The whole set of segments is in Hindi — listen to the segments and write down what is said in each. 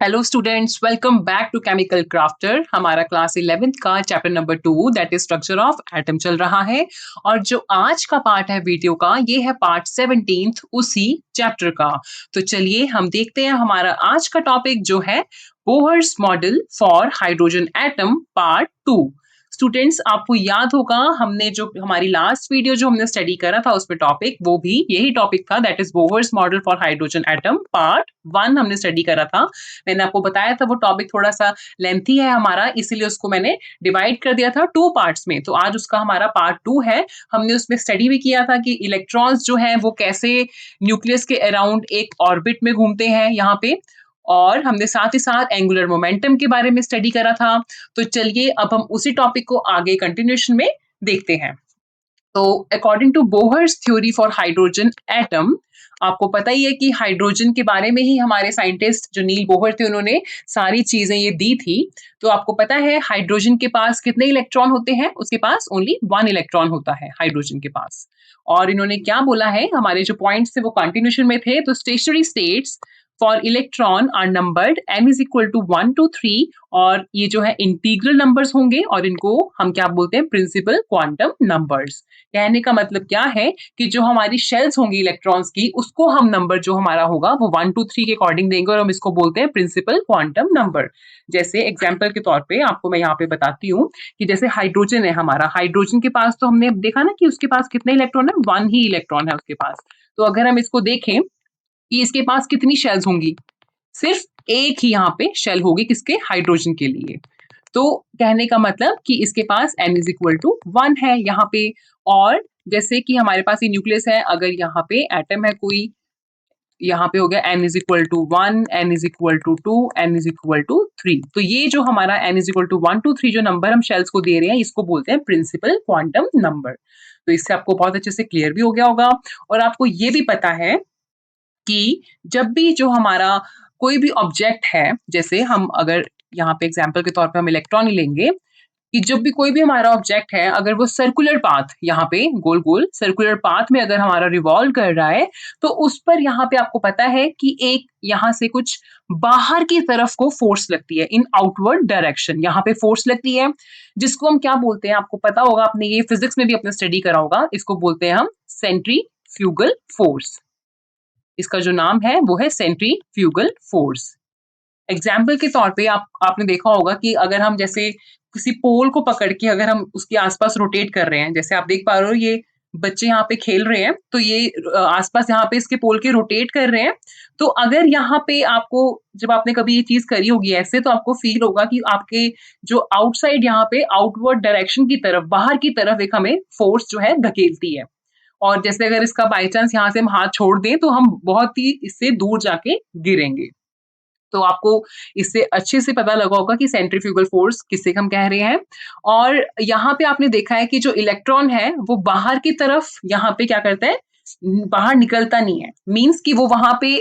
Hello students, welcome back to Chemical Crafter. हमारा क्लास 11th का chapter number 2 that is structure of atom चल रहा है। और जो आज का पार्ट है वीडियो का, ये है पार्ट 17 उसी चैप्टर का। तो चलिए हम देखते हैं हमारा आज का टॉपिक जो है Bohr's model for hydrogen atom part 2। Students, आपको याद होगा हमने जो हमारी लास्ट वीडियो जो हमने स्टडी करा था उसमें टॉपिक वो भी यही टॉपिक था, that is Bohr's model for hydrogen atom part 1 हमने स्टडी करा था। मैंने आपको बताया था वो टॉपिक थोड़ा सा लेंथी है हमारा, इसीलिए उसको मैंने डिवाइड कर दिया था 2 पार्ट्स में। तो आज उसका हमारा पार्ट 2 है। हमने उसमें स्टडी भी किया था कि इलेक्ट्रॉन्स जो हैं वो कैसे न्यूक्लियस के अराउंड एक ऑर्बिट में घूमते हैं यहाँ पे, और हमने साथ ही साथ एंगुलर मोमेंटम के बारे में स्टडी करा था। तो चलिए अब हम उसी टॉपिक को आगे कंटिन्यूएशन में देखते हैं। तो according to Bohr's theory for hydrogen atom, आपको पता ही है कि हाइड्रोजन के बारे में ही हमारे साइंटिस्ट जो नील बोहर थे उन्होंने सारी चीजें ये दी थी। तो आपको पता है हाइड्रोजन के पास कितने इलेक्ट्रॉन होते हैं? उसके पास ओनली 1 इलेक्ट्रॉन होता है हाइड्रोजन के पास। और इन्होंने क्या बोला है, हमारे जो पॉइंट्स थे वो कंटिन्यूएशन में थे। तो stationary states for electron are numbered m is equal to 1 to 3, और ये जो है इंटीग्रल नंबर्स होंगे और इनको हम क्या बोलते हैं? Principal quantum numbers. कहने का मतलब क्या है कि जो हमारी शेल्स होंगी इलेक्ट्रॉन्स की, उसको हम नंबर जो हमारा होगा वो 1 2 3 के अकॉर्डिंग देंगे और हम इसको बोलते हैं प्रिंसिपल क्वांटम नंबर। जैसे एग्जांपल के तौर पे आपको मैं यहाँ पे बताती हूँ कि जैसे हाइड्रोजन है हमारा, हाइड्रोजन के पास तो हमने देखा ना कि उसके पास कितने इलेक्ट्रॉन है? 1 ही इलेक्ट्रॉन है उसके पास। तो अगर हम इसको देखें कि इसके पास कितनी शेल्स होंगी, सिर्फ एक ही यहाँ पे शेल होगी, किसके? हाइड्रोजन के लिए। तो कहने का मतलब कि इसके पास n इज इक्वल टू 1 है यहाँ पे। और जैसे कि हमारे पास ये न्यूक्लियस है, अगर यहाँ पे एटम है कोई, यहाँ पे हो गया n is equal to 1, n is equal to 2, n is equal to 3। तो ये जो हमारा n इज इक्वल टू 1 2 3 जो नंबर हम शेल्स को दे रहे हैं, इसको बोलते हैं प्रिंसिपल क्वांटम नंबर। तो इससे आपको बहुत अच्छे से क्लियर भी हो गया होगा। और आपको ये भी पता है कि जब भी जो हमारा कोई भी ऑब्जेक्ट है, जैसे हम अगर यहाँ पे एग्जाम्पल के तौर पे हम इलेक्ट्रॉन ही लेंगे, कि जब भी कोई भी हमारा ऑब्जेक्ट है, अगर वो सर्कुलर पाथ यहाँ पे गोल गोल सर्कुलर पाथ में अगर हमारा रिवॉल्व कर रहा है, तो उस पर यहाँ पे आपको पता है कि एक यहाँ से कुछ बाहर की तरफ को फोर्स लगती है, इन आउटवर्ड डायरेक्शन यहाँ पे फोर्स लगती है, जिसको हम क्या बोलते हैं? आपको पता होगा, आपने ये फिजिक्स में भी अपने स्टडी करा होगा, इसको बोलते हैं हम सेंट्रीफ्यूगल फोर्स। इसका जो नाम है वो है सेंट्रीफ्यूगल फोर्स। एग्जाम्पल के तौर पे आपने देखा होगा कि अगर हम जैसे किसी पोल को पकड़ के अगर हम उसके आसपास रोटेट कर रहे हैं, जैसे आप देख पा रहे हो ये बच्चे यहाँ पे खेल रहे हैं, तो ये आसपास यहाँ पे इसके पोल के रोटेट कर रहे हैं। तो अगर यहाँ पे आपको, जब आपने कभी ये चीज करी होगी ऐसे, तो आपको फील होगा कि आपके जो आउटसाइड यहाँ पे आउटवर्ड डायरेक्शन की तरफ, बाहर की तरफ एक हमें फोर्स जो है धकेलती है। और जैसे अगर इसका बाई चांस यहाँ से हम हाथ छोड़ दें तो हम बहुत ही इससे दूर जाके गिरेंगे। तो आपको इससे अच्छे से पता लगा होगा कि सेंट्रीफ्यूगल फोर्स किसे हम कह रहे हैं। और यहाँ पे आपने देखा है कि जो इलेक्ट्रॉन है वो बाहर की तरफ यहाँ पे क्या करता है? बाहर निकलता नहीं है। मीन्स कि वो वहां पे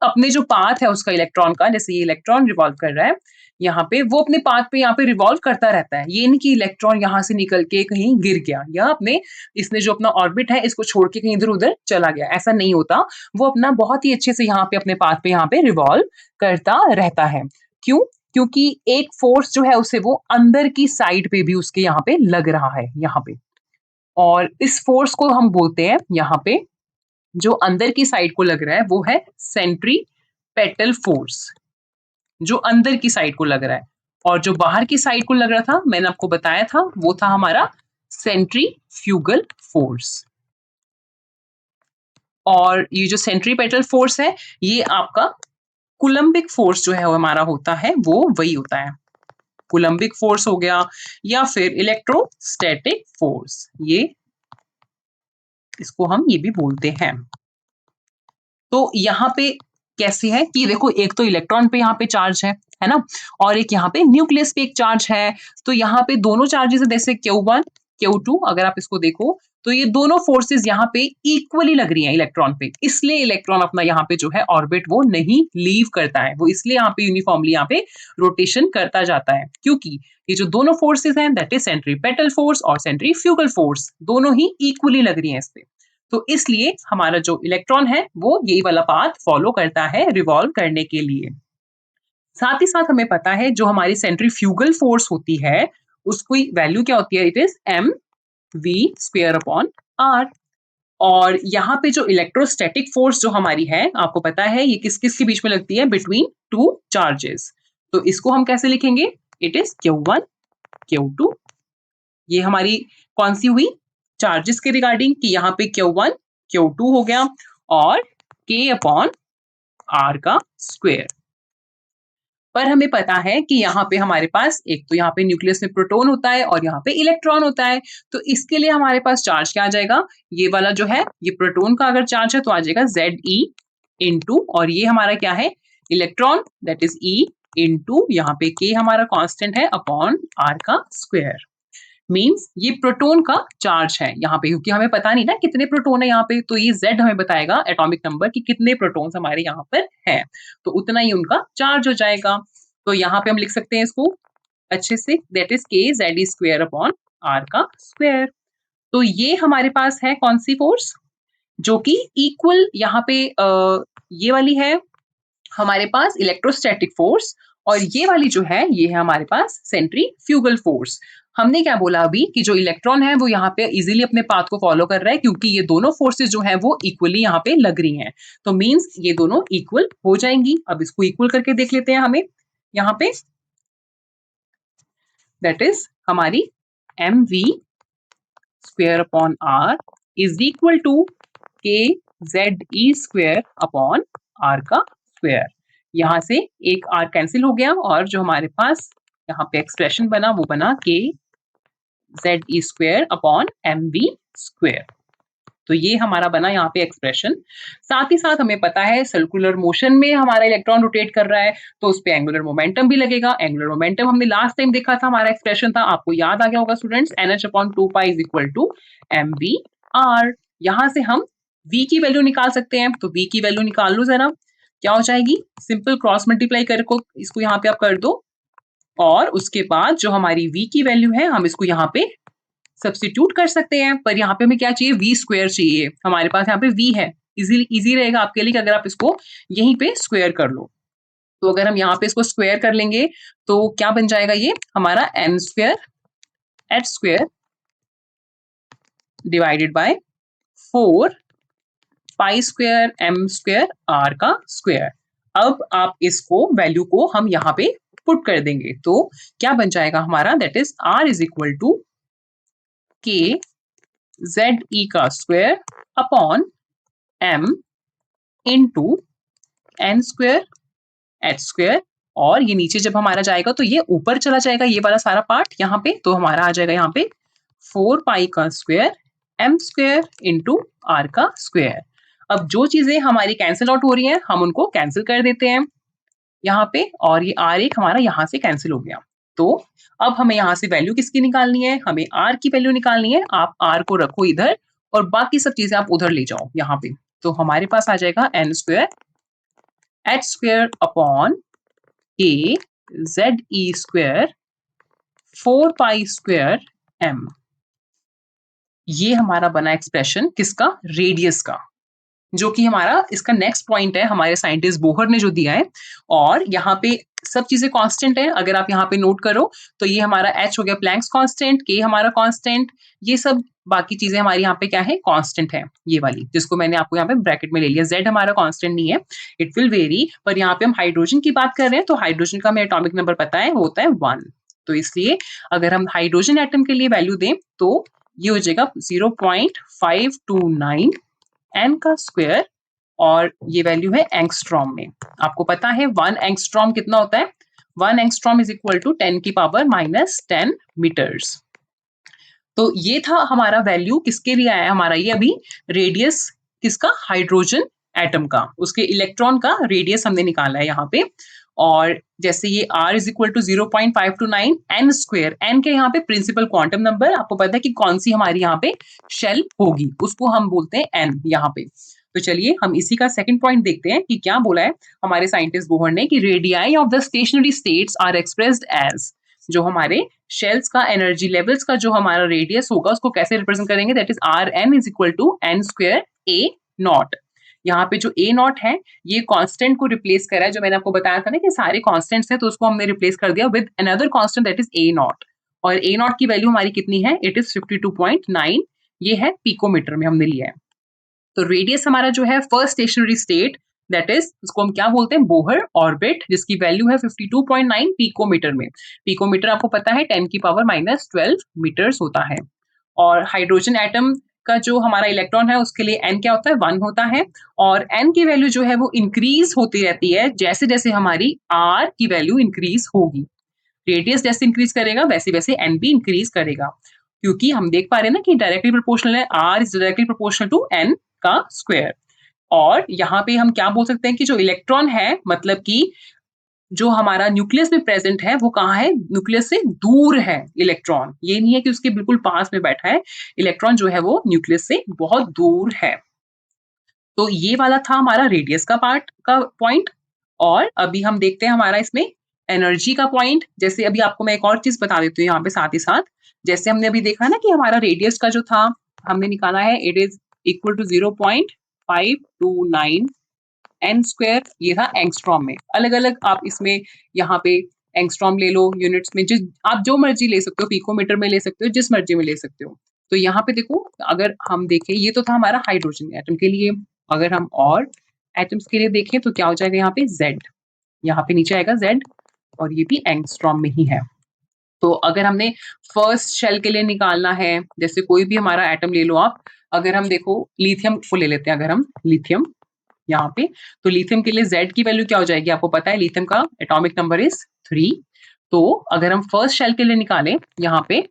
अपने जो पाथ है उसका इलेक्ट्रॉन का, जैसे ये इलेक्ट्रॉन रिवॉल्व कर रहा है यहाँ पे, वो अपने पाथ पे यहाँ पे रिवॉल्व करता रहता है। ये नहीं कि इलेक्ट्रॉन यहाँ से निकल के कहीं गिर गया या अपने इसने जो अपना ऑर्बिट है इसको छोड़ के कहीं इधर उधर चला गया, ऐसा नहीं होता। वो अपना बहुत ही अच्छे से यहाँ पे अपने पाथ पे यहाँ पे रिवॉल्व करता रहता है। क्यों? क्योंकि एक फोर्स जो है उसे वो अंदर की साइड पे भी उसके यहाँ पे लग रहा है यहाँ पे। और इस फोर्स को हम बोलते हैं यहाँ पे, जो अंदर की साइड को लग रहा है वो है सेंट्रीपेटल फोर्स, जो अंदर की साइड को लग रहा है। और जो बाहर की साइड को लग रहा था, मैंने आपको बताया था, वो था हमारा सेंट्रीफ्यूगल फोर्स। और ये जो सेंट्रीपेटल फोर्स है, ये आपका कुलम्बिक फोर्स जो है वो हमारा होता है, वो वही होता है। कुलम्बिक फोर्स हो गया या फिर इलेक्ट्रोस्टैटिक फोर्स, ये इसको हम ये भी बोलते हैं। तो यहाँ पे कैसे है कि देखो, एक तो इलेक्ट्रॉन पे यहाँ पे चार्ज है ना, और एक यहाँ पे न्यूक्लियस पे एक चार्ज है। तो यहाँ पे दोनों चार्जेस है, जैसे Q1 Q2, अगर आप इसको देखो तो ये दोनों फोर्सेस यहाँ पे इक्वली लग रही हैं इलेक्ट्रॉन पे, इसलिए इलेक्ट्रॉन अपना यहाँ पे जो है ऑर्बिट वो नहीं लीव करता है, वो इसलिए यहाँ पे यूनिफॉर्मली यहाँ पे रोटेशन करता जाता है, क्योंकि ये जो दोनों फोर्सेस हैं दैट इज सेंट्रीपेटल फोर्स और सेंट्रीफ्यूगल फोर्स, दोनों ही इक्वली लग रही हैं इस पे। तो इसलिए हमारा जो इलेक्ट्रॉन है वो यही वाला पाथ फॉलो करता है रिवॉल्व करने के लिए। साथ ही साथ हमें पता है जो हमारी सेंट्रीफ्यूगल फोर्स होती है उसकी वैल्यू क्या होती है, it is m v square upon r. और यहाँ पे जो इलेक्ट्रोस्टैटिक फोर्स जो हमारी है आपको पता है ये किस किस के बीच में लगती है, बिटवीन टू चार्जेस। तो इसको हम कैसे लिखेंगे, इट इज Q1 Q2। ये हमारी कौन सी हुई, चार्जेस के रिगार्डिंग, कि यहाँ पे Q1 Q2 हो गया और K अपॉन R का स्क्वायर। पर हमें पता है कि यहाँ पे हमारे पास एक तो यहाँ पे न्यूक्लियस में प्रोटॉन होता है और यहाँ पे इलेक्ट्रॉन होता है। तो इसके लिए हमारे पास चार्ज क्या आ जाएगा, ये वाला जो है ये प्रोटॉन का अगर चार्ज है तो आ जाएगा ZE इनटू, और ये हमारा क्या है, electron, that is E into यहाँ पे K हमारा कांस्टेंट है अपॉन R का स्क्वायर। मीन्स ये प्रोटॉन का चार्ज है यहाँ पे, क्योंकि हमें पता नहीं ना कितने प्रोटॉन है यहाँ पे, तो ये Z हमें बताएगा एटॉमिक नंबर कि कितने प्रोटॉन्स हमारे यहाँ पर है, तो उतना ही उनका चार्ज हो जाएगा। तो यहाँ पे हम लिख सकते हैं इसको अच्छे से, that is KZE square upon R का स्क्वायर। तो ये हमारे पास है कौन सी फोर्स, जो कि इक्वल यहाँ पे ये वाली है हमारे पास इलेक्ट्रोस्टैटिक फोर्स, और ये वाली जो है ये है हमारे पास सेंट्रीफ्यूगल फोर्स। हमने क्या बोला अभी कि जो इलेक्ट्रॉन है वो यहाँ पे इजीली अपने पाथ को फॉलो कर रहा है, क्योंकि ये दोनों फोर्सेस जो है वो इक्वली यहाँ पे लग रही हैं। तो मींस ये दोनों इक्वल हो जाएंगी। अब इसको इक्वल करके देख लेते हैं हमें यहाँ पे, दैट इज हमारी mv square upon r is equal to KZE square upon r का स्क्वायर। यहाँ से एक r कैंसिल हो गया और जो हमारे पास यहाँ पे एक्सप्रेशन बना वो बना KZE square upon mv square. तो ये हमारा बना यहाँ पे एक्सप्रेशन। साथ ही साथ हमें पता है सर्कुलर मोशन में हमारा इलेक्ट्रॉन रोटेट कर रहा है तो उस पे एंगुलर मोमेंटम भी लगेगा। एंगुलर मोमेंटम हमने लास्ट टाइम देखा था, हमारा एक्सप्रेशन था, आपको याद आ गया होगा students, NH/2 pi is equal to mv/r। यहाँ से हम v की वैल्यू निकाल सकते हैं, तो v की वैल्यू निकाल लो जरा, क्या हो जाएगी, सिंपल क्रॉस मल्टीप्लाई करके इसको यहाँ पे आप कर दो, और उसके बाद जो हमारी v की वैल्यू है हम इसको यहाँ पे सब्स्टिट्यूट कर सकते हैं। पर यहाँ पे हमें क्या चाहिए, वी स्क्वायर चाहिए, हमारे पास यहाँ पे वी है, इजी रहेगा आपके लिए कि अगर आप इसको यहीं पे स्क्वायर कर लो। तो अगर हम यहाँ पे इसको स्क्वायर कर लेंगे तो क्या बन जाएगा, ये हमारा m square h square divided by 4 pi square m square r का स्क्वायर। अब आप इसको वैल्यू को हम यहाँ पे पुट कर देंगे तो क्या बन जाएगा हमारा, that is r is equal to KZE का square upon m into n square h square, और ये नीचे जब हमारा जाएगा तो ये ऊपर चला जाएगा ये वाला सारा पार्ट यहाँ पे, तो हमारा आ जाएगा यहाँ पे 4 पाई का square m square into r का स्क्वायर। अब जो चीजें हमारी कैंसिल आउट हो रही हैं हम उनको कैंसिल कर देते हैं यहाँ पे, और ये r एक हमारा यहाँ से कैंसिल हो गया। तो अब हमें यहाँ से वैल्यू किसकी निकालनी है, हमें r की वैल्यू निकालनी है। आप r को रखो इधर और बाकी सब चीजें आप उधर ले जाओ यहाँ पे, तो हमारे पास आ जाएगा n square h square upon KZE square 4 pi square m। ये हमारा बना एक्सप्रेशन किसका, रेडियस का, जो कि हमारा इसका नेक्स्ट पॉइंट है हमारे साइंटिस्ट बोहर ने जो दिया है। और यहाँ पे सब चीजें कांस्टेंट है, अगर आप यहाँ पे नोट करो तो ये हमारा h हो गया प्लैंक्स कांस्टेंट, k हमारा कांस्टेंट, ये सब बाकी चीजें हमारी यहाँ पे क्या है, कांस्टेंट है। ये वाली जिसको मैंने आपको यहाँ पे ब्रैकेट में ले लिया, z हमारा कांस्टेंट नहीं है, इट विल वेरी, पर यहाँ पे हम हाइड्रोजन की बात कर रहे हैं तो हाइड्रोजन का हमें एटॉमिक नंबर पता है, वो होता है 1। तो इसलिए अगर हम हाइड्रोजन एटम के लिए वैल्यू दें तो ये हो जाएगा 0.529 n का स्क्वायर, और ये वैल्यू है एंगस्ट्रॉम में। आपको पता है 1 एंगस्ट्रॉम कितना होता है, 1 एंगस्ट्रॉम इज इक्वल टू 10 की पावर -10 मीटर्स। तो ये था हमारा वैल्यू किसके लिए आया हमारा, ये अभी रेडियस किसका, हाइड्रोजन एटम का, उसके इलेक्ट्रॉन का रेडियस हमने निकाला है यहाँ पे। और जैसे ये r is equal to 0.529 n square, n के यहाँ पे प्रिंसिपल क्वांटम नंबर, आपको पता है कि कौन सी हमारी यहाँ पे शेल होगी, उसको हम बोलते हैं n यहाँ पे। तो चलिए हम इसी का सेकंड पॉइंट देखते हैं कि क्या बोला है हमारे साइंटिस्ट बोहर ने, कि radii of the stationary states are expressed as, जो हमारे शेल्स का एनर्जी लेवल्स का जो हमारा रेडियस होगा उसको कैसे रिप्रेजेंट करेंगे, that is Rn is equal to n square a naught. यहाँ पे जो ए नॉट है ये कांस्टेंट को रिप्लेस करा है, जो मैंने आपको बताया था ना कि सारे कांस्टेंट्स हैं तो उसको हमने रिप्लेस कर दिया with another constant that is a not. और ए नॉट की वैल्यू हमारी कितनी है, इट इज 52.9, ये है पिकोमीटर में हमने लिया है। तो रेडियस हमारा जो है first stationery state that is उसको हम क्या बोलते हैं, बोहर ऑर्बिट, जिसकी वैल्यू है 52.9 पिकोमीटर में। पिकोमीटर आपको पता है 10 की पावर -12 मीटर्स होता है। और हाइड्रोजन एटम का जो हमारा इलेक्ट्रॉन है उसके लिए n क्या होता है, 1 होता है। और n की वैल्यू जो है वो इंक्रीज होती रहती है जैसे जैसे हमारी r की वैल्यू इंक्रीज होगी। रेडियस जैसे इंक्रीज करेगा वैसे वैसे n भी इंक्रीज करेगा, क्योंकि हम देख पा रहे हैं ना कि डायरेक्टली प्रोपोर्शनल है, r is directly proportional to n का स्क्वायर। और यहाँ पे हम क्या बोल सकते हैं कि जो इलेक्ट्रॉन है, मतलब कि जो हमारा न्यूक्लियस में प्रेजेंट है वो कहाँ है, न्यूक्लियस से दूर है इलेक्ट्रॉन, ये नहीं है कि उसके बिल्कुल पास में बैठा है। इलेक्ट्रॉन जो है वो न्यूक्लियस से बहुत दूर है। तो ये वाला था हमारा रेडियस का पार्ट का पॉइंट। और अभी हम देखते हैं हमारा इसमें एनर्जी का पॉइंट। जैसे अभी आपको मैं एक और चीज बता देती हूँ यहाँ पे साथ ही साथ। जैसे हमने अभी देखा ना कि हमारा रेडियस का जो था हमने निकाला है, it is equal to 0.529 n square, ये था एंगस्ट्रॉम में। अलग अलग आप इसमें यहाँ पे एंगस्ट्रॉम ले लो, यूनिट्स में जिस आप जो मर्जी ले सकते हो, पिकोमीटर में ले सकते हो, जिस मर्जी में ले सकते हो। तो यहाँ पे देखो, अगर हम देखें, ये तो था हमारा हाइड्रोजन एटम के लिए। अगर हम और एटम्स के लिए देखें तो क्या हो जाएगा, यहाँ पे जेड, यहाँ पे नीचे आएगा जेड, और ये भी एंगस्ट्रॉम में ही है। तो अगर हमने फर्स्ट शेल के लिए निकालना है, जैसे कोई भी हमारा एटम ले लो आप, अगर हम देखो लिथियम को ले लेते हैं, अगर हम लिथियम यहाँ पे, तो लिथियम के लिए Z की वैल्यू क्या हो जाएगी, आपको पता है लिथियम का एटॉमिक नंबर इज 3। तो अगर हम फर्स्ट शेल के लिए निकालें यहाँ पे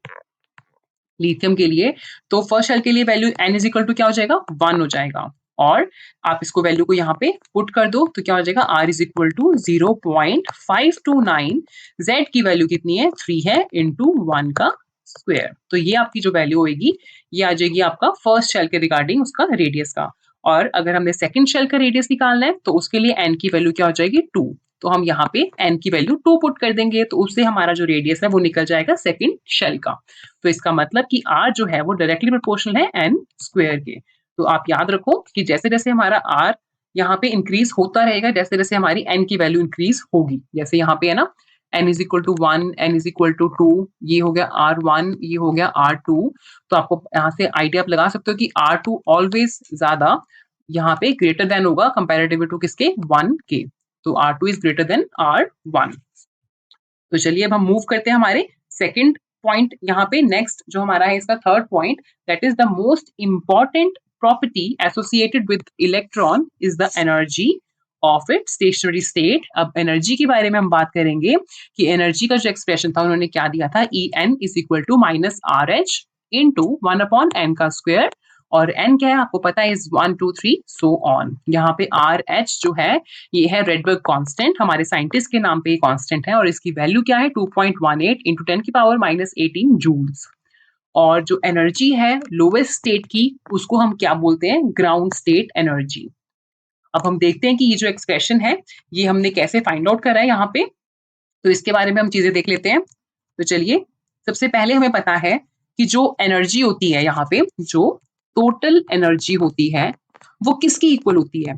लिथियम के लिए, तो फर्स्ट शेल के लिए value n is equal to क्या हो जाएगा, 1 हो जाएगा। और आप इसको वैल्यू को यहाँ पे पुट कर दो तो क्या हो जाएगा, r is equal to 0.529, z की वैल्यू कितनी है, 3 है, इंटू 1 का स्क्वायर। तो ये आपकी जो वैल्यू होगी ये आ जाएगी आपका फर्स्ट शेल के रिगार्डिंग उसका रेडियस का। और अगर हमने सेकंड शेल का रेडियस निकालना है तो उसके लिए n की वैल्यू क्या हो जाएगी, 2। तो हम यहाँ पे n की वैल्यू 2 पुट कर देंगे, तो उससे हमारा जो रेडियस है वो निकल जाएगा सेकंड शेल का। तो इसका मतलब कि r जो है वो डायरेक्टली प्रोपोर्शनल है n स्क्वायर के। तो आप याद रखो कि जैसे जैसे हमारा r यहाँ पे इंक्रीज होता रहेगा, जैसे जैसे हमारी n की वैल्यू इंक्रीज होगी। जैसे यहाँ पे है ना, n is equal to 1, n is equal to 2, ये हो गया R1, ये हो गया R2। तो आपको यहाँ से आइडिया आप लगा सकते हो कि R2 ऑलवेज ज्यादा यहाँ पे ग्रेटर देन होगा कंपैरेटिव टू किसके, 1 के। तो R2 is greater than R1। तो चलिए अब हम मूव करते हैं हमारे सेकंड पॉइंट यहाँ पे। नेक्स्ट जो हमारा है इसका third point, that is the most important property associated with electron is the energy of it stationery state. अब एनर्जी के बारे में हम बात करेंगे कि एनर्जी का जो एक्सप्रेशन था उन्होंने क्या दिया था, E n is equal to minus R H into 1/n का स्क्वायर। और n क्या है आपको पता है, इज 1 2 3 सो ऑन। यहाँ पे आर एच जो है ये है रेडबर्ग कांस्टेंट, हमारे साइंटिस्ट के नाम पे ये कांस्टेंट है, और इसकी वैल्यू क्या है, 2.18 इंटू 10 की पावर -18 जूल्स। और जो एनर्जी है लोवेस्ट स्टेट की उसको हम क्या बोलते हैं, ग्राउंड स्टेट एनर्जी। अब हम देखते हैं कि ये जो एक्सप्रेशन है ये हमने कैसे फाइंड आउट करा है यहाँ पे। तो इसके बारे में हम चीजें देख लेते हैं। तो चलिए, सबसे पहले हमें पता है कि जो एनर्जी होती है यहाँ पे, जो टोटल एनर्जी होती है वो किसकी इक्वल होती है,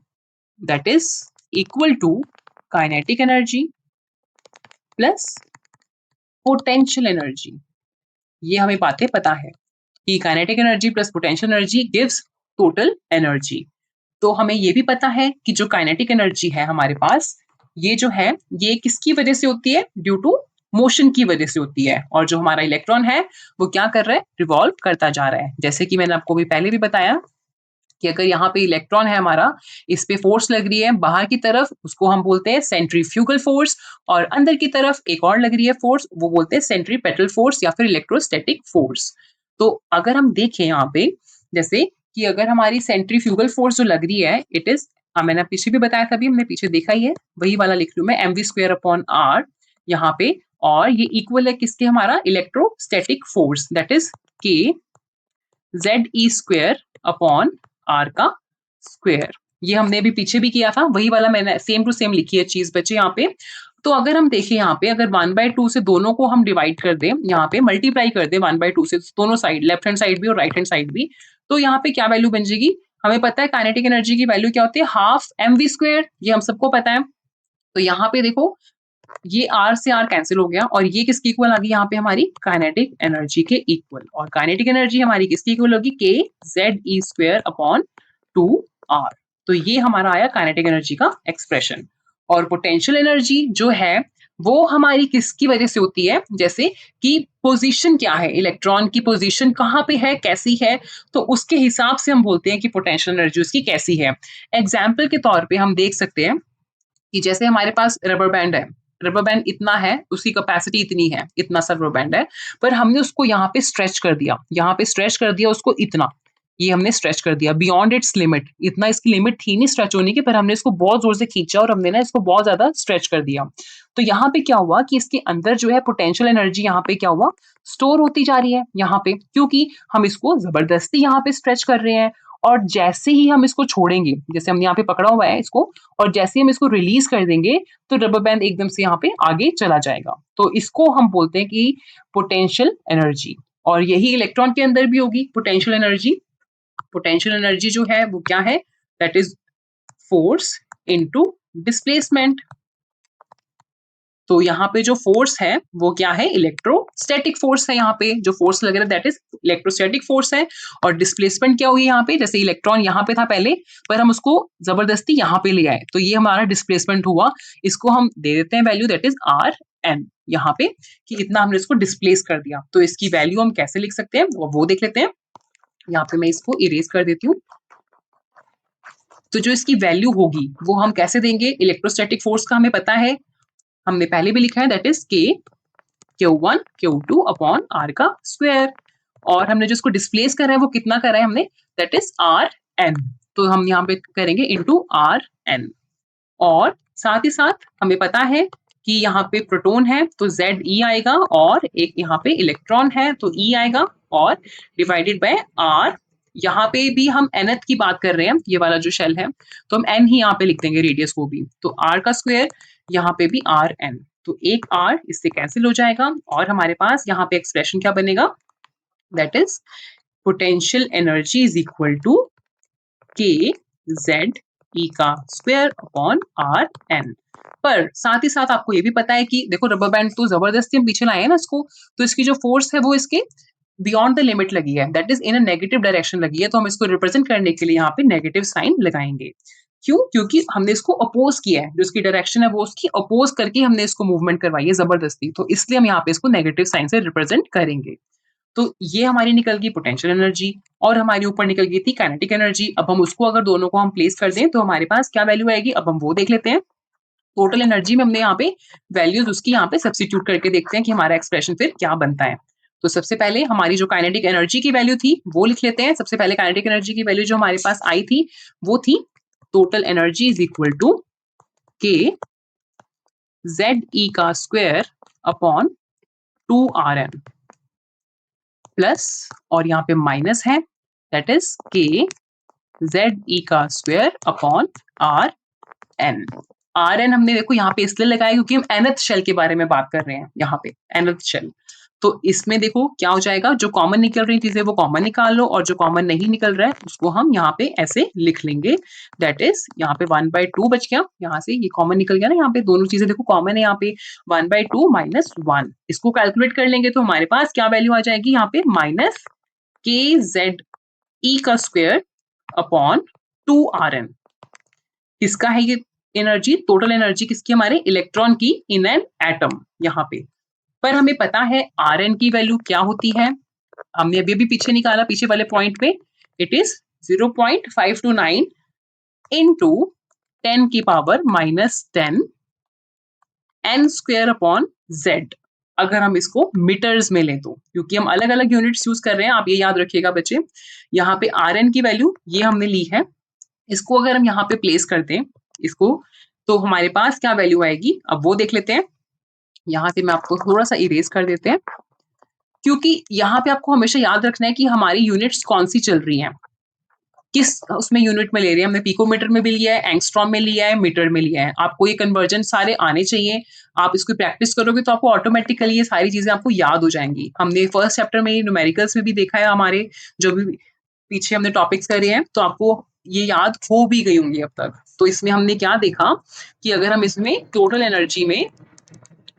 that is equal to kinetic energy plus potential energy. ये हमें बातें पता है कि kinetic energy plus potential energy gives total energy. तो हमें ये भी पता है कि जो काइनेटिक एनर्जी है हमारे पास, ये जो है ये किसकी वजह से होती है, ड्यू टू मोशन की वजह से होती है। और जो हमारा इलेक्ट्रॉन है वो क्या कर रहा है, रिवॉल्व करता जा रहा है। जैसे कि मैंने आपको भी पहले भी बताया कि अगर यहाँ पे इलेक्ट्रॉन है हमारा, इस पे फोर्स लग रही है बाहर की तरफ, उसको हम बोलते हैं सेंट्रीफ्यूगल फोर्स, और अंदर की तरफ एक और लग रही है फोर्स, वो बोलते हैं सेंट्रीपेटल फोर्स या फिर इलेक्ट्रोस्टैटिक फोर्स। तो अगर हम देखें यहाँ पे, जैसे कि अगर हमारी सेंट्रीफ्यूगल फोर्स जो लग रही है, इट इज, मैंने पीछे भी बताया था, अभी हमने पीछे देखा ही है, वही वाला लिख लूँ मैं, mv² यहाँ पे। और ये इक्वल है किसके, हमारा electrostatic force, that is k ZE² R का स्क्वायर। ये हमने भी पीछे भी किया था, वही वाला मैंने सेम टू सेम लिखी है चीज बच्चे यहाँ पे। तो अगर हम देखें यहाँ पे, अगर 1/2 से दोनों को हम डिवाइड कर दें, यहाँ पे मल्टीप्लाई कर दें 1/2 से दोनों साइड, लेफ्ट हैंड साइड भी और राइट हैंड साइड भी, तो यहाँ पे क्या वैल्यू बन जाएगी, हमें पता है काइनेटिक एनर्जी की वैल्यू क्या होती है, हाफ mv², ये हम सबको पता है। तो यहाँ पे देखो ये r से r कैंसिल हो गया और ये किसकी इक्वल आ गई यहाँ पे हमारी काइनेटिक एनर्जी के इक्वल, और काइनेटिक एनर्जी हमारी किसकी इक्वल होगी, kZe²/2r। तो ये हमारा आया काइनेटिक एनर्जी का एक्सप्रेशन। और पोटेंशियल एनर्जी जो है वो हमारी किसकी वजह से होती है, जैसे कि पोजीशन क्या है, इलेक्ट्रॉन की पोजीशन कहाँ पे है, कैसी है, तो उसके हिसाब से हम बोलते हैं कि पोटेंशियल एनर्जी उसकी कैसी है। एग्जाम्पल के तौर पे हम देख सकते हैं कि जैसे हमारे पास रबर बैंड है, रबर बैंड इतना है, उसकी कैपेसिटी इतनी है, इतना सा रबर बैंड है, पर हमने उसको यहाँ पे स्ट्रेच कर दिया, यहाँ पे स्ट्रेच कर दिया उसको इतना, ये हमने स्ट्रेच कर दिया बियॉन्ड इट्स लिमिट, इतना इसकी लिमिट थी नहीं स्ट्रेच होने की, पर हमने इसको बहुत जोर से खींचा और हमने ना इसको बहुत ज्यादा स्ट्रेच कर दिया। तो यहाँ पे क्या हुआ कि इसके अंदर जो है पोटेंशियल एनर्जी यहाँ पे क्या हुआ, स्टोर होती जा रही है यहाँ पे, क्योंकि हम इसको जबरदस्ती यहाँ पे स्ट्रेच कर रहे हैं। और जैसे ही हम इसको छोड़ेंगे, जैसे हमने यहाँ पे पकड़ा हुआ है इसको, और जैसे ही हम इसको रिलीज कर देंगे तो रबर बैंड एकदम से यहाँ पे आगे चला जाएगा। तो इसको हम बोलते हैं कि पोटेंशियल एनर्जी। और यही इलेक्ट्रॉन के अंदर भी होगी पोटेंशियल एनर्जी। पोटेंशियल एनर्जी जो है वो क्या है, that is force into displacement. तो यहाँ पे जो फोर्स है वो क्या है, इलेक्ट्रोस्टैटिक फोर्स है, यहाँ पे जो फोर्स लग रहा है दैट इज इलेक्ट्रोस्टैटिक फोर्स है। और डिस्प्लेसमेंट क्या हुई यहाँ पे, जैसे इलेक्ट्रॉन यहाँ पे था पहले, पर हम उसको जबरदस्ती यहाँ पे ले आए, तो ये हमारा डिस्प्लेसमेंट हुआ। इसको हम दे देते हैं value that is r n यहाँ पे, कि इतना हमने इसको डिस्प्लेस कर दिया। तो इसकी वैल्यू हम कैसे लिख सकते हैं वो देख लेते हैं। यहाँ पे मैं इसको इरेज कर देती हूँ। तो जो इसकी वैल्यू होगी वो हम कैसे देंगे, इलेक्ट्रोस्टैटिक फोर्स का हमें पता है, हमने पहले भी लिखा है, दैट इज के Q1 Q2 अपॉन R का स्क्वायर। और हमने जो इसको डिस्प्लेस करा है वो कितना करा है हमने, दैट इज आर एन। तो हम यहाँ पे करेंगे इंटू आर एन। और साथ ही साथ हमें पता है कि यहाँ पे प्रोटॉन है तो ZE आएगा, और एक यहाँ पे इलेक्ट्रॉन है तो E आएगा, और डिवाइडेड बाय R। यहाँ पे भी हम nth की बात कर रहे हैं, ये वाला जो शेल है, तो हम n ही यहाँ पे लिख देंगे रेडियस को भी, तो R का स्क्वायर, यहाँ पे भी आर एन। तो एक R इससे कैंसिल हो जाएगा, और हमारे पास यहाँ पे एक्सप्रेशन क्या बनेगा, that is potential energy is equal to k Z e का स्क्वायर अपॉन आर एन। पर साथ ही साथ आपको ये भी पता है कि देखो रबर बैंड तो जबरदस्ती हम पीछे लाए हैं ना इसको, तो इसकी जो फोर्स है वो इसके बियॉन्ड द लिमिट लगी है, that is in a negative direction लगी है। तो हम इसको रिप्रेजेंट करने के लिए यहाँ पे नेगेटिव साइन लगाएंगे। क्यों, क्योंकि हमने इसको अपोज किया है, जो इसकी डायरेक्शन है वो उसकी अपोज करके हमने इसको मूवमेंट करवाई है जबरदस्ती, तो इसलिए हम यहाँ पे इसको नेगेटिव साइन से रिप्रेजेंट करेंगे। तो ये हमारी निकल गई पोटेंशियल एनर्जी, और हमारी ऊपर निकल गई थी काइनेटिक एनर्जी। अब हम उसको अगर दोनों को हम प्लेस कर दें तो हमारे पास क्या वैल्यू आएगी, अब हम वो देख लेते हैं। टोटल एनर्जी में हमने यहाँ पे वैल्यूज उसकी यहाँ पे सब्स्टिट्यूट करके देखते हैं कि हमारा एक्सप्रेशन फिर क्या बनता है। तो सबसे पहले हमारी जो काइनेटिक एनर्जी की वैल्यू थी वो लिख लेते हैं। सबसे पहले काइनेटिक एनर्जी की वैल्यू जो हमारे पास आई थी वो थी total energy is equal to k ZE का स्क्वायर अपॉन 2Rn प्लस, और यहाँ पे माइनस है, दैट इज के ZE का स्क्वायर अपॉन Rn। Rn हमने देखो यहाँ पे इसलिए लगाया क्योंकि हम nth शेल के बारे में बात कर रहे हैं, यहाँ पे nth शेल। तो इसमें देखो क्या हो जाएगा, जो कॉमन निकल रही चीजें वो कॉमन निकाल लो, और जो कॉमन नहीं निकल रहा है उसको हम यहाँ पे ऐसे लिख लेंगे, दैट इज यहाँ पे 1/2 बच गया, यहाँ से ये कॉमन निकल गया ना, यहाँ पे दोनों चीजें देखो कॉमन है, यहाँ पे 1/2 माइनस 1। इसको कैलकुलेट कर लेंगे तो हमारे पास क्या वैल्यू आ जाएगी, यहाँ पे माइनस के ZE का स्क्वायर अपॉन 2Rn। किसका है ये एनर्जी, टोटल एनर्जी किसकी, हमारे इलेक्ट्रॉन की इन एन एटम यहाँ पे। पर हमें पता है Rn की वैल्यू क्या होती है, हमने अभी भी पीछे निकाला, पीछे वाले पॉइंट पे, इट इज 0.529 इंटू 10 की power -10 n square upon z। अगर हम इसको मीटर्स में लें तो, क्योंकि हम अलग अलग यूनिट्स यूज कर रहे हैं, आप ये याद रखिएगा बच्चे। यहाँ पे Rn की वैल्यू ये हमने ली है, इसको अगर हम यहाँ पे प्लेस करते हैं इसको, तो हमारे पास क्या वैल्यू आएगी, अब वो देख लेते हैं। यहाँ से मैं आपको थोड़ा सा इरेज कर देते हैं, क्योंकि यहाँ पे आपको हमेशा याद रखना है कि हमारी यूनिट्स कौन सी चल रही हैं, किस उसमें यूनिट में ले रहे हैं। हमने पिकोमीटर में भी लिया है, एंगस्ट्रॉम में लिया है, मीटर में लिया है। आपको ये कन्वर्जन सारे आने चाहिए, आप इसको प्रैक्टिस करोगे तो आपको ऑटोमेटिकली ये सारी चीजें आपको याद हो जाएंगी। हमने फर्स्ट चैप्टर में न्यूमेरिकल्स में भी देखा है, हमारे जो भी पीछे हमने टॉपिक्स करे हैं, तो आपको ये याद हो भी गई होंगी अब तक। तो इसमें हमने क्या देखा कि अगर हम इसमें टोटल एनर्जी में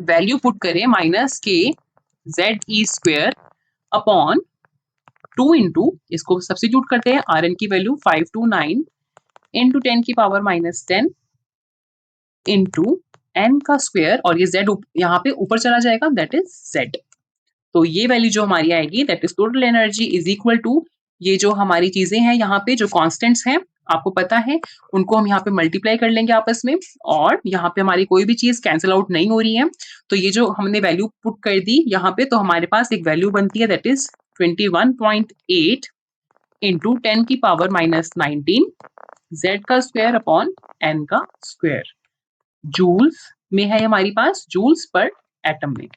वैल्यू पुट करें माइनस के जेड ई स्क्वेयर अपॉन 2 इंटू इसको सब्स्टिट्यूट करते हैं आर एन की वैल्यू 529 इंटू 10 की पावर माइनस 10 इंटू एन का स्क्वेयर और ये जेड यहाँ पे ऊपर चला जाएगा दैट इज जेड। तो ये वैल्यू जो हमारी आएगी that is total energy is equal to ये जो हमारी चीजें हैं यहाँ पे जो कॉन्स्टेंट्स हैं आपको पता है उनको हम यहाँ पे मल्टीप्लाई कर लेंगे आपस में और यहाँ पे हमारी कोई भी चीज कैंसिल आउट नहीं हो रही है। तो ये जो हमने वैल्यू पुट कर दी यहाँ पे तो हमारे पास एक वैल्यू बनती है दैट इज 21.8 इंटू 10 की पावर माइनस 19 जेड का स्क्वायर अपॉन एन का स्क्वायर। जूल्स में है हमारी पास, जूल्स पर एटम में।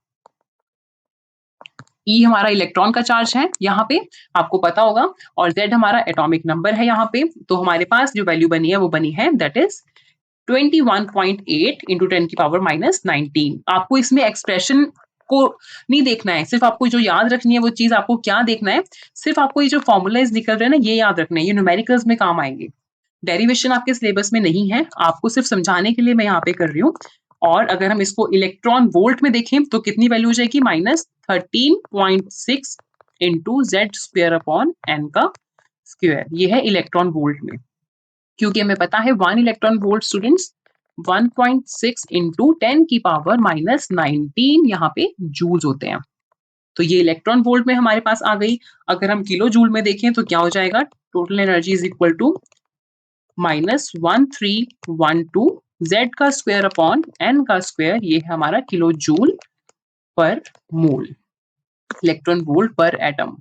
ई हमारा इलेक्ट्रॉन का चार्ज है यहाँ पे आपको पता होगा और जेड हमारा एटॉमिक नंबर है यहाँ पे। तो हमारे पास जो वैल्यू बनी है वो बनी है दैट इज 21.8 इंटू 10 की पावर माइनस 19। आपको इसमें एक्सप्रेशन को नहीं देखना है, सिर्फ आपको जो याद रखनी है वो चीज आपको क्या देखना है, सिर्फ आपको ये जो फॉर्मूलाज निकल रहे हैं ना ये याद रखना है, ये न्यूमेरिकल्स में काम आएंगे। डेरिवेशन आपके सिलेबस में नहीं है, आपको सिर्फ समझाने के लिए मैं यहाँ पे कर रही हूँ। और अगर हम इसको इलेक्ट्रॉन वोल्ट में देखें तो कितनी वैल्यू हो जाएगी minus 13.6 into Z square upon n का स्क्वेयर। ये है इलेक्ट्रॉन वोल्ट में, क्योंकि हमें पता है 1 इलेक्ट्रॉन वोल्ट स्टूडेंट्स 1.6 इंटू 10 की पावर माइनस 19 यहाँ पे जूल्स होते हैं। तो ये इलेक्ट्रॉन वोल्ट में हमारे पास आ गई। अगर हम किलो जूल में देखें तो क्या हो जाएगा, total energy is equal to -1312 Z का स्क्वायर अपॉन एन का स्क्वायर, ये है हमारा kilojoule per mole, electron volt per atom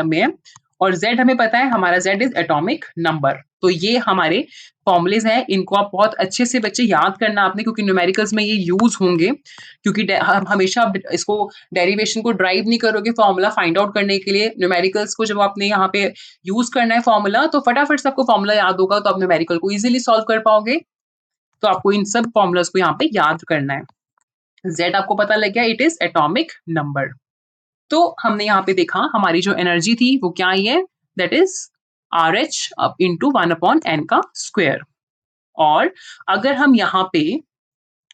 में है। और जेड हमें पता है हमारा जेड इज एटॉमिक नंबर। तो ये हमारे फॉर्मुलेज हैं, इनको आप बहुत अच्छे से बच्चे याद करना आपने, क्योंकि न्यूमेरिकल्स में ये यूज होंगे। क्योंकि हमेशा आप इसको डेरिवेशन को ड्राइव नहीं करोगे फॉर्मूला फाइंड आउट करने के लिए, न्यूमेरिकल्स को जब आपने यहाँ पे यूज करना है फॉर्मूला तो फटाफट से आपको फॉर्मूला याद होगा तो आप न्यूमेरिकल को इजिली सॉल्व कर पाओगे। तो आपको इन सब फॉर्मूलाज को यहाँ पे याद करना है। जेड आपको पता लग गया, इट इज एटॉमिक नंबर। तो हमने यहाँ पे देखा हमारी जो एनर्जी थी वो क्या आई है, that is are H into 1/n का स्क्वायर। और अगर हम यहाँ पे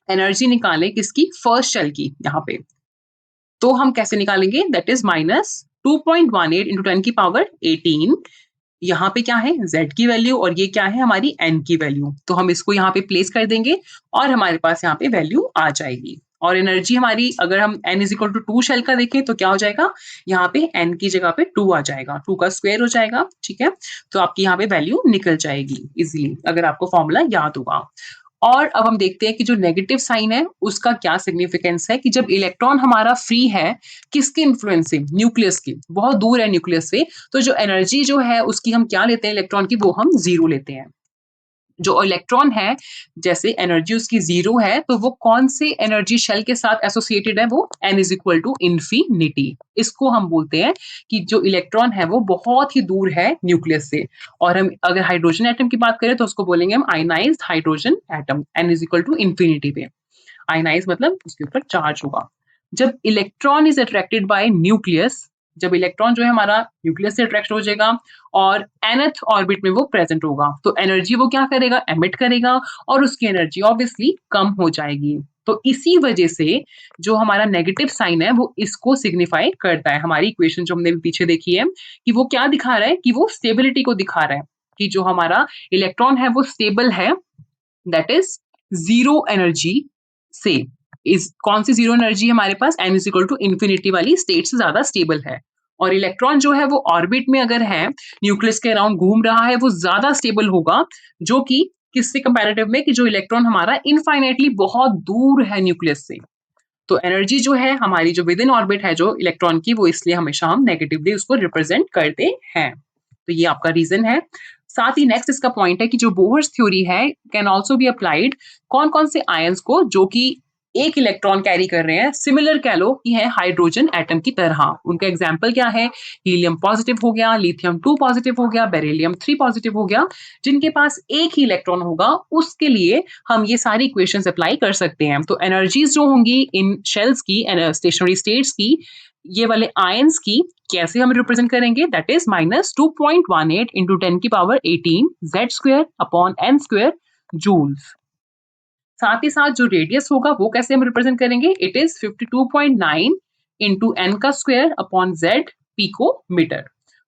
एनर्जी निकालें किसकी, फर्स्ट शेल की यहाँ पे, तो हम कैसे निकालेंगे, दैट इज -2.18 इंटू 10 की पावर 18। यहाँ पे क्या है z की वैल्यू और ये क्या है हमारी n की वैल्यू। तो हम इसको यहाँ पे प्लेस कर देंगे और हमारे पास यहाँ पे वैल्यू आ जाएगी। और एनर्जी हमारी अगर हम n is equal to 2 shell का देखें तो क्या हो जाएगा, यहाँ पे n की जगह पे 2 आ जाएगा, 2 का स्क्वायर हो जाएगा, ठीक है। तो आपकी यहाँ पे वैल्यू निकल जाएगी इजिली अगर आपको फॉर्मूला याद होगा। और अब हम देखते हैं कि जो नेगेटिव साइन है उसका क्या सिग्निफिकेंस है, कि जब इलेक्ट्रॉन हमारा फ्री है किसके इन्फ्लुएंस से, न्यूक्लियस की, बहुत दूर है न्यूक्लियस से, तो जो एनर्जी जो है उसकी हम क्या लेते हैं इलेक्ट्रॉन की, वो हम 0 लेते हैं। जो इलेक्ट्रॉन है जैसे एनर्जी उसकी 0 है तो वो कौन से एनर्जी शेल के साथ एसोसिएटेड है, वो n is equal to infinity. इसको हम बोलते हैं कि जो इलेक्ट्रॉन है वो बहुत ही दूर है न्यूक्लियस से। और हम अगर हाइड्रोजन एटम की बात करें तो उसको बोलेंगे हम ionised hydrogen atom, n is equal to infinity पे। आयनाइज मतलब उसके ऊपर चार्ज होगा। जब electron is attracted by nucleus, जब इलेक्ट्रॉन जो है हमारा न्यूक्लियस से अट्रैक्ट हो जाएगा और nth ऑर्बिट में वो प्रेजेंट होगा तो एनर्जी वो क्या करेगा, एमिट करेगा और उसकी एनर्जी ऑब्वियसली कम हो जाएगी। तो इसी वजह से जो हमारा नेगेटिव साइन है वो इसको सिग्निफाई करता है। हमारी इक्वेशन जो हमने भी पीछे देखी है कि वो क्या दिखा रहा है, कि वो स्टेबिलिटी को दिखा रहा है, कि जो हमारा इलेक्ट्रॉन है वो स्टेबल है, दैट इज 0 एनर्जी से। इस कौन सी 0 एनर्जी हमारे पास, n is equal to infinity वाली स्टेट से ज्यादा स्टेबल है। और इलेक्ट्रॉन जो है वो ऑर्बिट में अगर है, न्यूक्लियस के अराउंड घूम रहा है, वो ज्यादा स्टेबल होगा, जो कि किससे कंपैरेटिव में, कि जो इलेक्ट्रॉन हमारा इनफाइनाइटली बहुत दूर है न्यूक्लियस से। तो एनर्जी जो है हमारी जो विद इन ऑर्बिट है जो इलेक्ट्रॉन की, वो इसलिए हमेशा हम नेगेटिवली उसको रिप्रेजेंट करते हैं। तो ये आपका रीजन है। साथ ही नेक्स्ट इसका पॉइंट है कि जो बोहर्स थ्योरी है कैन ऑल्सो बी अप्लाइड कौन कौन से आयंस को जो कि एक इलेक्ट्रॉन कैरी कर रहे हैं, सिमिलर कह लो कि है हाइड्रोजन एटम की तरह। उनका एग्जाम्पल क्या है, हीलियम पॉजिटिव हो गया, लिथियम 2 पॉजिटिव हो गया, बेरिलियम 3 पॉजिटिव हो गया। जिनके पास एक ही इलेक्ट्रॉन होगा उसके लिए हम ये सारी इक्वेशंस अप्लाई कर सकते हैं। तो एनर्जीज जो होंगी इन शेल्स की, स्टेशनरी स्टेट्स की, ये वाले आयंस की कैसे हम रिप्रेजेंट करेंगे, दैट इज -2.18 इंटू 10⁻18 Z² अपॉन n² जूल्स। साथ ही साथ जो रेडियस होगा वो कैसे हम रिप्रेजेंट करेंगे, it is 52.9 into n² upon Z picometre.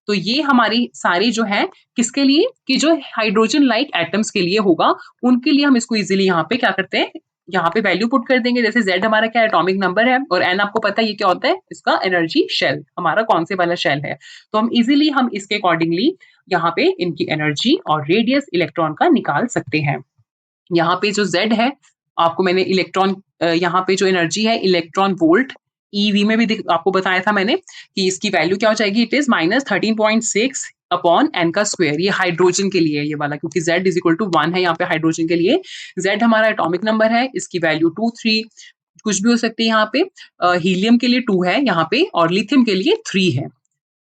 तो ये हमारी सारी जो है किसके लिए, कि जो हाइड्रोजन लाइक एटम्स के लिए होगा, उनके लिए हम इसको इजीली यहाँ पे क्या करते हैं, यहाँ पे वैल्यू पुट कर देंगे। जैसे Z हमारा क्या एटॉमिक नंबर है और N आपको पता है ये क्या होता है, इसका एनर्जी शेल, हमारा कौन से वाला शेल है। तो हम इजीली हम इसके अकॉर्डिंगली यहाँ पे इनकी एनर्जी और रेडियस इलेक्ट्रॉन का निकाल सकते हैं। यहाँ पे जो Z है, आपको मैंने इलेक्ट्रॉन यहाँ पे जो एनर्जी है इलेक्ट्रॉन वोल्ट ईवी में भी आपको बताया था मैंने कि इसकी वैल्यू क्या हो जाएगी, इट इज -13.6 अपॉन n²। ये हाइड्रोजन के लिए ये वाला, क्योंकि Z इज इक्वल टू 1 है यहाँ पे हाइड्रोजन के लिए। Z हमारा एटॉमिक नंबर है, इसकी वैल्यू 2, 3 कुछ भी हो सकती है यहाँ पे। हीलियम के लिए 2 है यहाँ पे और लिथियम के लिए 3 है।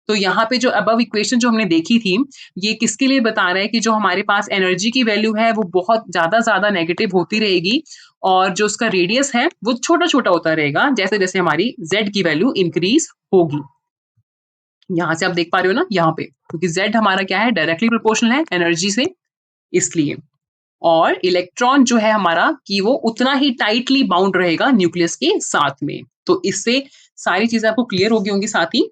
तो यहाँ पे जो अबव इक्वेशन जो हमने देखी थी, ये किसके लिए बता रहा है कि जो हमारे पास एनर्जी की वैल्यू है वो बहुत ज़्यादा नेगेटिव होती रहेगी और जो उसका रेडियस है वो छोटा-छोटा होता रहेगा जैसे-जैसे हमारी Z की वैल्यू इंक्रीज़ होगी। यहाँ से आप देख पा रहे हो ना यहाँ पे, क्योंकि Z हमारा क्या है, डायरेक्टली प्रोपोर्शनल है एनर्जी से, इसलिए। और इलेक्ट्रॉन जो है हमारा कि वो उतना ही टाइटली बाउंड रहेगा न्यूक्लियस के साथ में। तो इससे सारी चीज़ें आपको क्लियर हो गई होंगी साथ ही।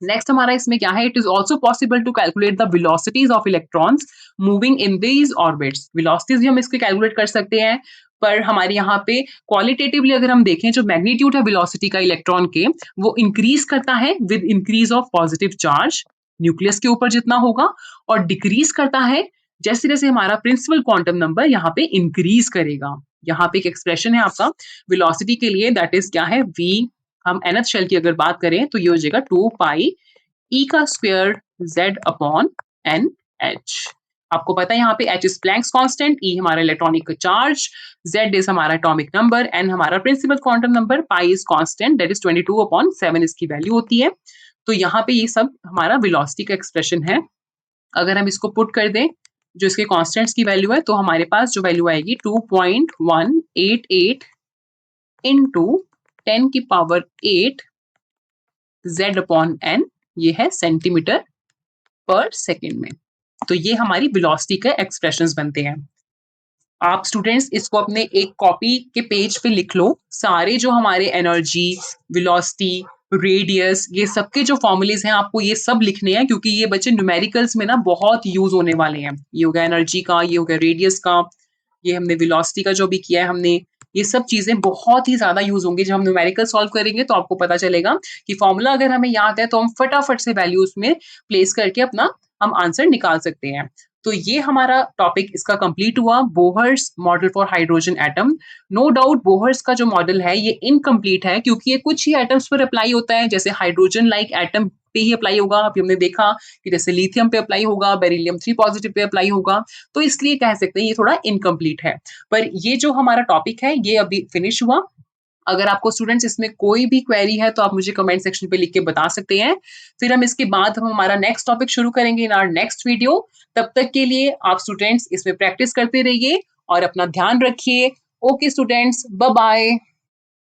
नेक्स्ट हमारा इसमें क्या है, it is also possible to calculate the velocities of electrons moving in these orbits. Velocities भी हम इसके कैलकुलेट कर सकते हैं, पर हमारे यहाँ पे क्वालिटेटिवली अगर हम देखें जो मैग्नीट्यूड है वेलोसिटी का इलेक्ट्रॉन के, वो इंक्रीज करता है with increase of positive charge nucleus के ऊपर जितना होगा, और डिक्रीज करता है जैसे जैसे हमारा प्रिंसिपल क्वांटम नंबर यहाँ पे इंक्रीज करेगा। यहाँ पे एक एक्सप्रेशन है आपका वेलोसिटी के लिए, दैट इज क्या है, v, हम nth शेल की अगर बात करें तो ये हो जाएगा 2 पाई e² Z अपॉन NH। आपको पता है यहाँ पे H is Planck's constant, E हमारा इलेक्ट्रॉनिक चार्ज, Z इज हमारा एटॉमिक नंबर, N हमारा principal quantum number, pi is constant that is 22/7 इसकी वैल्यू होती है। तो यहाँ पे ये सब हमारा वेलोसिटी का एक्सप्रेशन है। अगर हम इसको पुट कर दें जो इसके कांस्टेंट्स की वैल्यू है, तो हमारे पास जो वैल्यू आएगी 2.188 इंटू 10⁸ Z अपॉन N, ये है सेंटीमीटर पर सेकेंड में। तो ये हमारी वेलोसिटी के एक्सप्रेशंस बनते हैं। आप स्टूडेंट्स इसको अपने एक कॉपी के पेज पे लिख लो, सारे जो हमारे एनर्जी, वेलोसिटी, रेडियस, ये सबके जो फॉर्मूलेज हैं आपको ये सब लिखने हैं, क्योंकि ये बच्चे न्यूमेरिकल्स में ना बहुत यूज होने वाले हैं। ये हो गया एनर्जी का, ये हो गया रेडियस का, ये हमने वेलोसिटी का जो भी किया है हमने, ये सब चीजें बहुत ही ज्यादा यूज होंगी। जब हम न्यूमेरिकल सॉल्व करेंगे तो आपको पता चलेगा कि फॉर्मूला अगर हमें याद है तो हम फटाफट से वैल्यू उसमें प्लेस करके अपना हम आंसर निकाल सकते हैं। तो ये हमारा टॉपिक इसका कंप्लीट हुआ, Bohr's model for hydrogen atom. No doubt Bohr's का जो मॉडल है ये इनकम्प्लीट है, क्योंकि ये कुछ ही एटम्स पर अप्लाई होता है, जैसे हाइड्रोजन लाइक एटम पे ही अप्लाई होगा। अभी हमने देखा कि जैसे लिथियम पे अप्लाई होगा, बेरिलियम 3 पॉजिटिव पे अप्लाई होगा, तो इसलिए कह सकते हैं ये थोड़ा इनकम्प्लीट है। पर ये जो हमारा टॉपिक है ये अभी फिनिश हुआ। अगर आपको स्टूडेंट्स इसमें कोई भी क्वेरी है तो आप मुझे कमेंट सेक्शन पे लिख के बता सकते हैं। फिर हम इसके बाद हम हमारा नेक्स्ट टॉपिक शुरू करेंगे इन आवर नेक्स्ट वीडियो। तब तक के लिए आप स्टूडेंट्स इसमें प्रैक्टिस करते रहिए और अपना ध्यान रखिए। Okay students, bye bye.